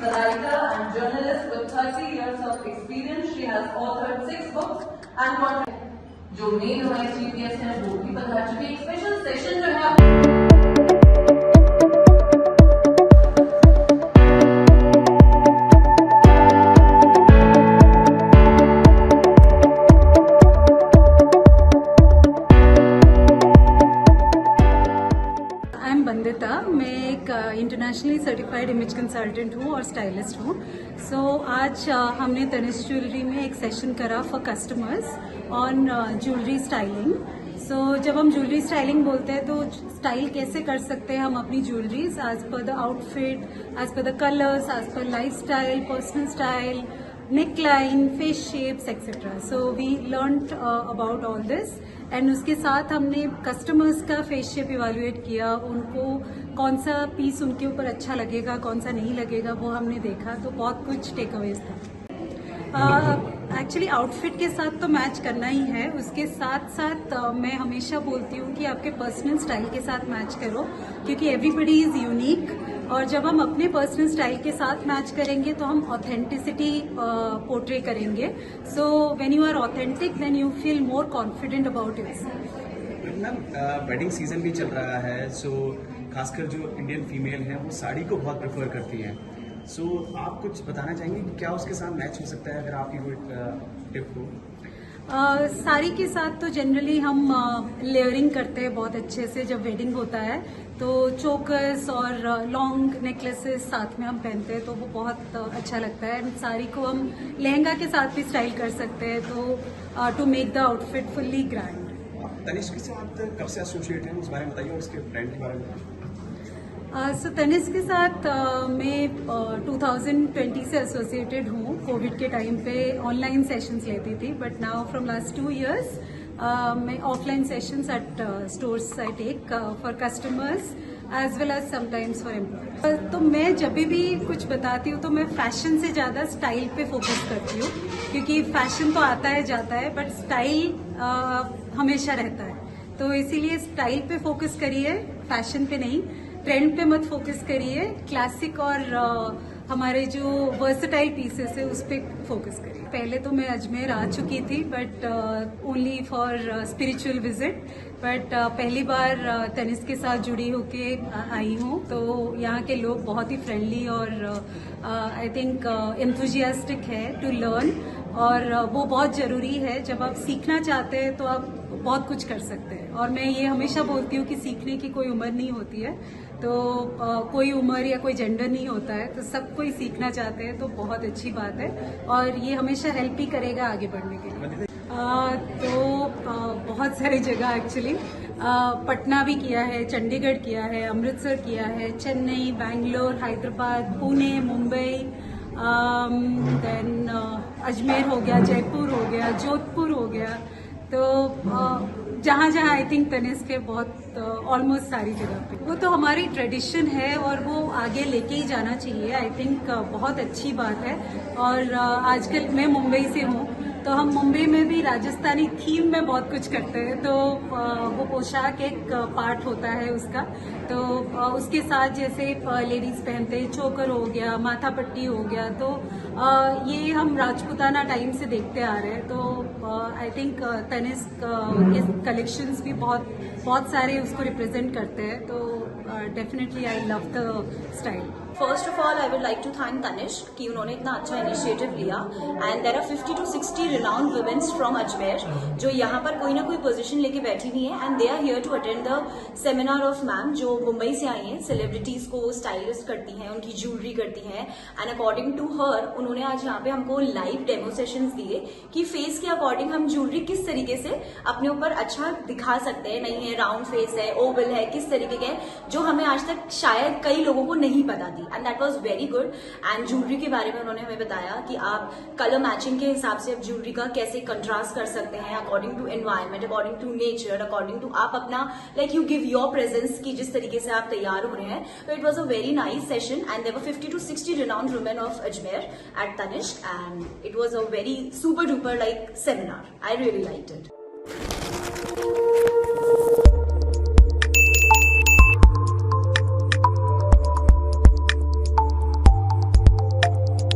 a writer and journalist with 30 years of experience. She has authored 6 books and got जो main हमारे chief guest हैं वो भी पधार चुके हैं। स्पेशल सेशन जो है बंदिता, मैं एक इंटरनेशनली सर्टिफाइड इमेज कंसल्टेंट हूँ और स्टाइलिस्ट हूँ। आज हमने तनिष्क ज्वेलरी में एक सेशन करा for customers on jewellery styling. जब हम ज्वेलरी स्टाइलिंग बोलते हैं तो स्टाइल कैसे कर सकते हैं हम अपनी jewelleries as per the outfit, as per the colours, as per life style, personal style, neckline, face shapes, etc. So we learned about all this and उसके साथ हमने कस्टमर्स का फेस शेप इवेलुएट किया, उनको कौन सा पीस उनके ऊपर अच्छा लगेगा, कौन सा नहीं लगेगा, वो हमने देखा। तो बहुत कुछ टेक अवेज था। एक्चुअली आउटफिट के साथ तो मैच करना ही है, उसके साथ साथ मैं हमेशा बोलती हूँ कि आपके पर्सनल स्टाइल के साथ मैच करो, क्योंकि एवरीबडी इज यूनिक। और जब हम अपने पर्सनल स्टाइल के साथ मैच करेंगे तो हम ऑथेंटिसिटी पोर्ट्रे करेंगे। So when you are authentic then you feel more confident about yourself. Ma'am, wedding season भी चल रहा है, खासकर जो इंडियन फीमेल हैं वो साड़ी को बहुत प्रेफर करती हैं। आप कुछ बताना चाहेंगे कि क्या उसके साथ मैच हो सकता है, अगर आपकी कोई टिप हो? साड़ी के साथ तो जनरली हम लेयरिंग करते हैं बहुत अच्छे से। जब वेडिंग होता है तो चोकर्स और लॉन्ग नेकलेसेस साथ में हम पहनते हैं तो वो बहुत अच्छा लगता है। एंड साड़ी को हम लहंगा के साथ भी स्टाइल कर सकते हैं तो to make the outfit fully grand. आप तनिष्क के साथ कब से एसोसिएट हैं, उस बारे में बताइए, और उसके ब्रांड के बारे में। तनिष्क के साथ मैं 2020 से एसोसिएटेड हूँ। कोविड के टाइम पे ऑनलाइन सेशंस लेती थी, but now from last 2 years मैं offline sessions at stores I take for customers as well as sometimes for employers. तो मैं जब भी कुछ बताती हूँ तो मैं फैशन से ज्यादा स्टाइल पे फोकस करती हूँ, क्योंकि फैशन तो आता है जाता है बट स्टाइल हमेशा रहता है। तो इसीलिए स्टाइल पे फोकस करिए, फैशन पे नहीं। ट्रेंड पे मत फोकस करिए, क्लासिक और हमारे जो वर्सेटाइल पीसेस है उस पर फोकस करिए। पहले तो मैं अजमेर आ चुकी थी but only for spiritual visit, but पहली बार तनिष्क के साथ जुड़ी होके आई हूँ। तो यहाँ के लोग बहुत ही फ्रेंडली और आई थिंक एंथुजियास्टिक है टू लर्न, और वो बहुत जरूरी है। जब आप सीखना चाहते हैं तो आप बहुत कुछ कर सकते हैं। और मैं ये हमेशा बोलती हूँ कि सीखने की कोई उम्र नहीं होती है, तो कोई उम्र या कोई जेंडर नहीं होता है, तो सब कोई सीखना चाहते हैं तो बहुत अच्छी बात है, और ये हमेशा हेल्प ही करेगा आगे बढ़ने के लिए। बहुत सारी जगह एक्चुअली, पटना भी किया है, चंडीगढ़ किया है, अमृतसर किया है, चेन्नई, बैंगलोर, हैदराबाद, पुणे, मुंबई, देन अजमेर हो गया, जयपुर हो गया, जोधपुर हो गया। तो जहाँ जहाँ आई थिंक तनिष्क के बहुत ऑलमोस्ट सारी जगह पे। वो तो हमारी ट्रेडिशन है और वो आगे लेके ही जाना चाहिए। आई थिंक बहुत अच्छी बात है। और आजकल मैं मुंबई से हूँ तो हम मुंबई में भी राजस्थानी थीम में बहुत कुछ करते हैं, तो वो पोशाक एक पार्ट होता है उसका। तो उसके साथ जैसे लेडीज पहनते हैं, चोकर हो गया, माथा पट्टी हो गया, तो ये हम राजपूताना टाइम से देखते आ रहे हैं। तो आई थिंक तनिष्क के कलेक्शंस भी बहुत सारे उसको रिप्रेजेंट करते हैं। तो definitely I love the style. First of all I would like to thank Tanishq कि उन्होंने इतना अच्छा इनिशिएटिव लिया। And there are 50 to 60 renowned womens from Ajmer जो यहाँ पर कोई ना कोई पोजीशन लेके बैठी हुई है, and they are here to attend the seminar of ma'am, जो मुंबई से आई हैं। सेलिब्रिटीज को स्टाइलिस्ट करती हैं, उनकी ज्वेलरी करती हैं, एंड अकॉर्डिंग टू हर उन्होंने आज यहाँ पे हमको लाइव डेमो सेशंस दिए कि फेस के अकॉर्डिंग हम ज्वेलरी किस तरीके से अपने ऊपर अच्छा दिखा सकते हैं। नहीं है राउंड फेस है, ओवल है, किस तरीके के, जो हमें आज तक शायद कई लोगों को नहीं पता थी। And that was very good. And jewellery के बारे में उन्होंने हमें बताया कि आप कलर मैचिंग के हिसाब से आप ज्वेलरी का कैसे कंट्रास्ट कर सकते हैं, according to environment, according to nature, according to आप अपना like you give your presence की जिस तरीके से आप तैयार हो रहे हैं। तो it was a very nice session and there were 50 to 60 renowned women of Ajmer at Tanishq, and it was a very super duper like seminar. I really liked it.